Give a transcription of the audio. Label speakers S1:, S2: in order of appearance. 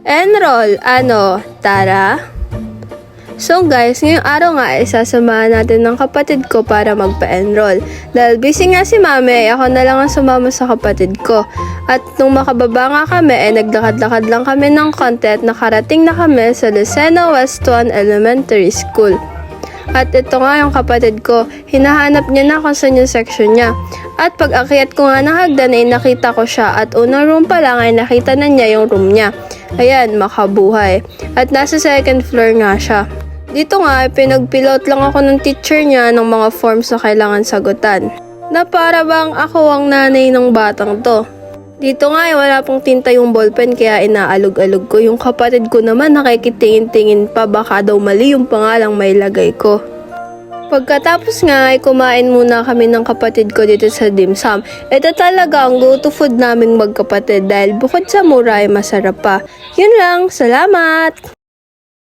S1: Enroll! Ano? Tara? So guys, ngayong araw nga ay sasamahan natin ng kapatid ko para magpa-enroll. Dahil busy nga si mami, ako na lang ang sumama sa kapatid ko. At nung makababa nga kami, ay naglakad-lakad lang kami ng konti at nakarating na kami sa Lucena West 1 Elementary School. At ito nga yung kapatid ko, hinahanap niya na kung saan yung section niya. At pag akyat ko nga ng hagdan ay nakita ko siya at unang room pa lang ay nakita na niya yung room niya. Ayan, makabuhay. At nasa second floor nga siya. Dito nga ay pinagpilot lang ako ng teacher niya ng mga forms na kailangan sagutan. Na para bang ako ang nanay ng batang to. Dito nga ay wala pong tinta yung ballpen kaya inaalog-alog ko. Yung kapatid ko naman nakikitingin-tingin pa baka daw mali yung pangalang may lagay ko. Pagkatapos nga ay kumain muna kami ng kapatid ko dito sa dimsum. Ito talaga ang go-to food naming magkapatid dahil bukod sa mura ay masarap pa. Yun lang, salamat!